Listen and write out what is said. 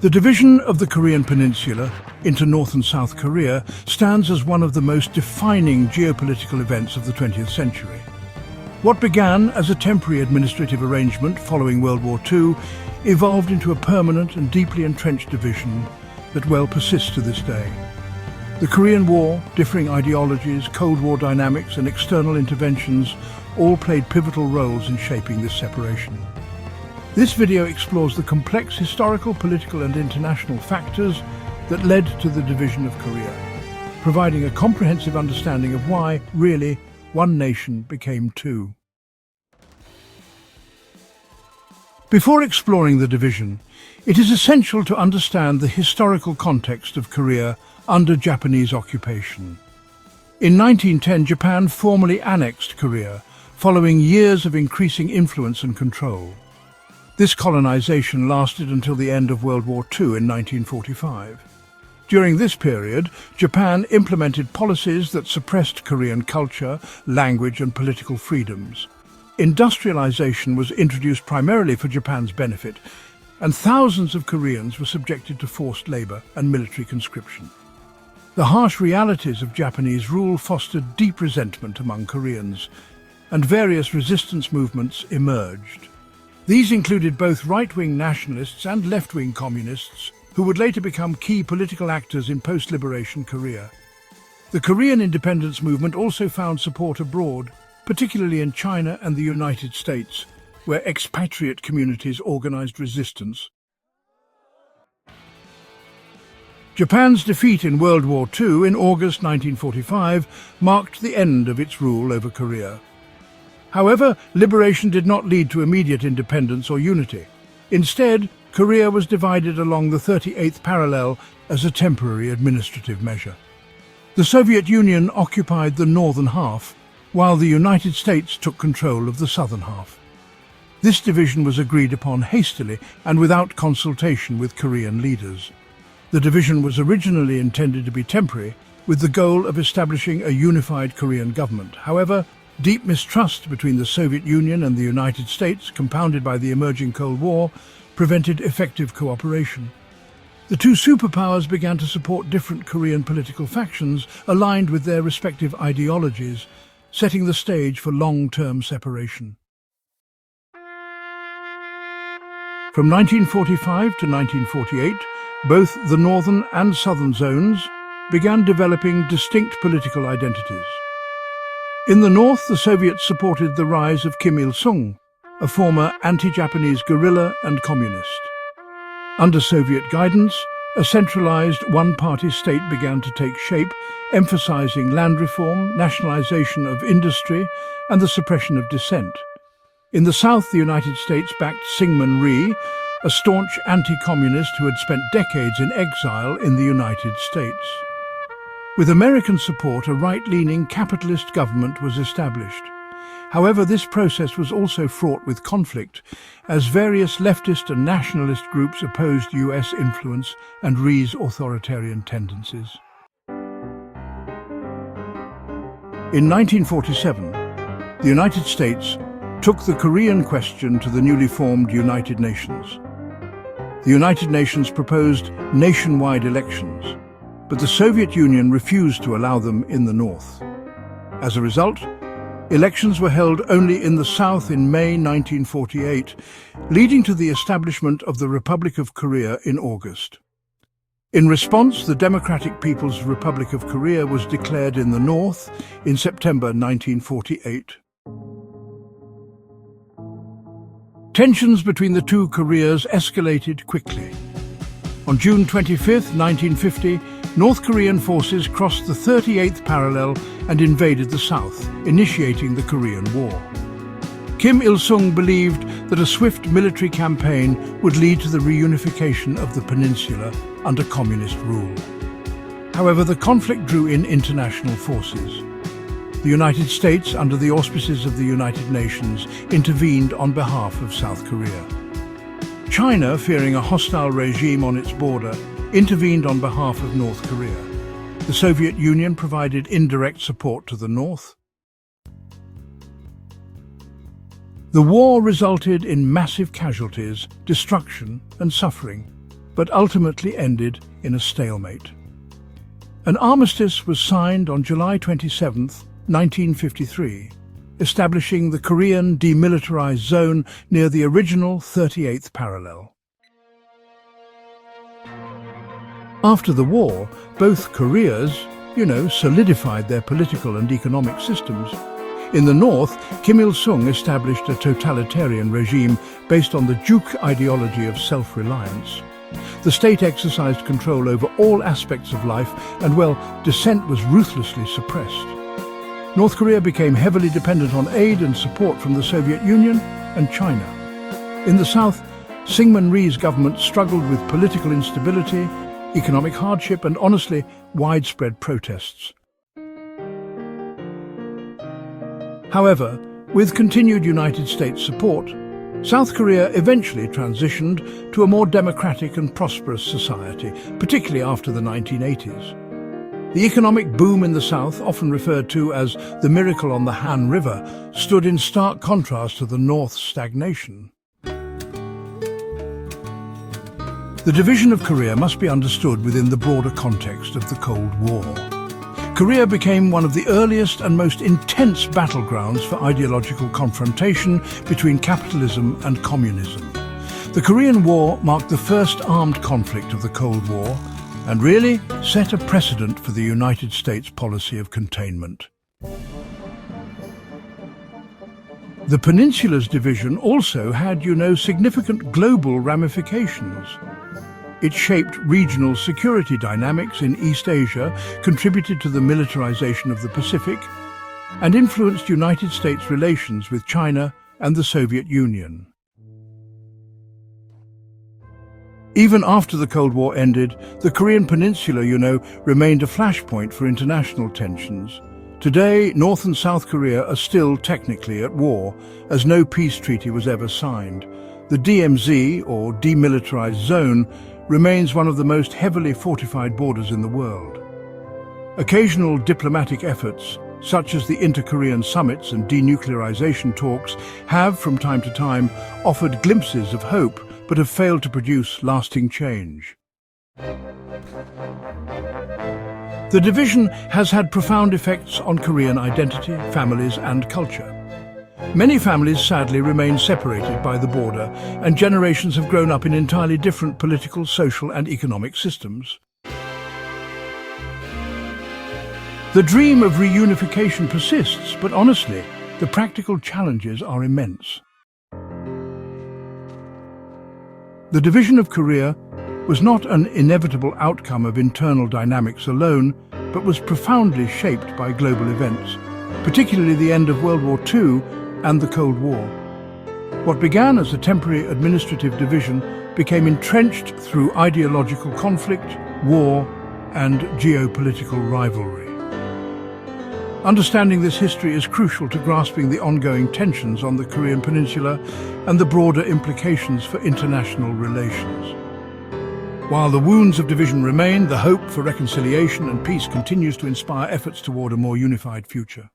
The division of the Korean Peninsula into North and South Korea stands as one of the most defining geopolitical events of the 20th century. What began as a temporary administrative arrangement following World War II evolved into a permanent and deeply entrenched division that well persists to this day. The Korean War, differing ideologies, Cold War dynamics and external interventions all played pivotal roles in shaping this separation. This video explores the complex historical, political and international factors that led to the division of Korea, providing a comprehensive understanding of why, really, one nation became two. Before exploring the division, it is essential to understand the historical context of Korea under Japanese occupation. In 1910, Japan formally annexed Korea, following years of increasing influence and control. This colonization lasted until the end of World War II in 1945. During this period, Japan implemented policies that suppressed Korean culture, language and political freedoms. Industrialization was introduced primarily for Japan's benefit, and thousands of Koreans were subjected to forced labor and military conscription. The harsh realities of Japanese rule fostered deep resentment among Koreans, and various resistance movements emerged. These included both right-wing nationalists and left-wing communists, who would later become key political actors in post-liberation Korea. The Korean independence movement also found support abroad, particularly in China and the United States, where expatriate communities organized resistance. Japan's defeat in World War II in August 1945 marked the end of its rule over Korea. However, liberation did not lead to immediate independence or unity. Instead, Korea was divided along the 38th parallel as a temporary administrative measure. The Soviet Union occupied the northern half, while the United States took control of the southern half. This division was agreed upon hastily and without consultation with Korean leaders. The division was originally intended to be temporary, with the goal of establishing a unified Korean government. However, deep mistrust between the Soviet Union and the United States, compounded by the emerging Cold War, prevented effective cooperation. The two superpowers began to support different Korean political factions aligned with their respective ideologies, setting the stage for long-term separation. From 1945 to 1948, both the northern and southern zones began developing distinct political identities. In the north, the Soviets supported the rise of Kim Il-sung, a former anti-Japanese guerrilla and communist. Under Soviet guidance, a centralized one-party state began to take shape, emphasizing land reform, nationalization of industry, and the suppression of dissent. In the south, the United States backed Syngman Rhee, a staunch anti-communist who had spent decades in exile in the United States. With American support, a right-leaning capitalist government was established. However, this process was also fraught with conflict, as various leftist and nationalist groups opposed US influence and Rhee's authoritarian tendencies. In 1947, the United States took the Korean question to the newly formed United Nations. The United Nations proposed nationwide elections, but the Soviet Union refused to allow them in the north. As a result, elections were held only in the south in May 1948, leading to the establishment of the Republic of Korea in August. In response, the Democratic People's Republic of Korea was declared in the north in September 1948. Tensions between the two Koreas escalated quickly. On June 25, 1950, North Korean forces crossed the 38th parallel and invaded the south, initiating the Korean War. Kim Il-sung believed that a swift military campaign would lead to the reunification of the peninsula under communist rule. However, the conflict drew in international forces. The United States, under the auspices of the United Nations, intervened on behalf of South Korea. China, fearing a hostile regime on its border, intervened on behalf of North Korea. The Soviet Union provided indirect support to the north. The war resulted in massive casualties, destruction and suffering, but ultimately ended in a stalemate. An armistice was signed on July 27, 1953, establishing the Korean Demilitarized Zone near the original 38th parallel. After the war, both Koreas, solidified their political and economic systems. In the north, Kim Il-sung established a totalitarian regime based on the Juche ideology of self-reliance. The state exercised control over all aspects of life and, dissent was ruthlessly suppressed. North Korea became heavily dependent on aid and support from the Soviet Union and China. In the south, Syngman Rhee's government struggled with political instability, economic hardship and, honestly, widespread protests. However, with continued United States support, South Korea eventually transitioned to a more democratic and prosperous society, particularly after the 1980s. The economic boom in the South, often referred to as the miracle on the Han River, stood in stark contrast to the North's stagnation. The division of Korea must be understood within the broader context of the Cold War. Korea became one of the earliest and most intense battlegrounds for ideological confrontation between capitalism and communism. The Korean War marked the first armed conflict of the Cold War and really set a precedent for the United States policy of containment. The Peninsula's division also had, significant global ramifications. It shaped regional security dynamics in East Asia, contributed to the militarization of the Pacific, and influenced United States relations with China and the Soviet Union. Even after the Cold War ended, the Korean Peninsula, remained a flashpoint for international tensions. Today, North and South Korea are still technically at war, as no peace treaty was ever signed. The DMZ, or Demilitarized Zone, remains one of the most heavily fortified borders in the world. Occasional diplomatic efforts, such as the inter-Korean summits and denuclearization talks, have, from time to time, offered glimpses of hope, but have failed to produce lasting change. The division has had profound effects on Korean identity, families, and culture. Many families sadly remain separated by the border, and generations have grown up in entirely different political, social and economic systems. The dream of reunification persists, but honestly, the practical challenges are immense. The division of Korea was not an inevitable outcome of internal dynamics alone, but was profoundly shaped by global events, particularly the end of World War II and the Cold War. What began as a temporary administrative division became entrenched through ideological conflict, war, and geopolitical rivalry. Understanding this history is crucial to grasping the ongoing tensions on the Korean Peninsula and the broader implications for international relations. While the wounds of division remain, the hope for reconciliation and peace continues to inspire efforts toward a more unified future.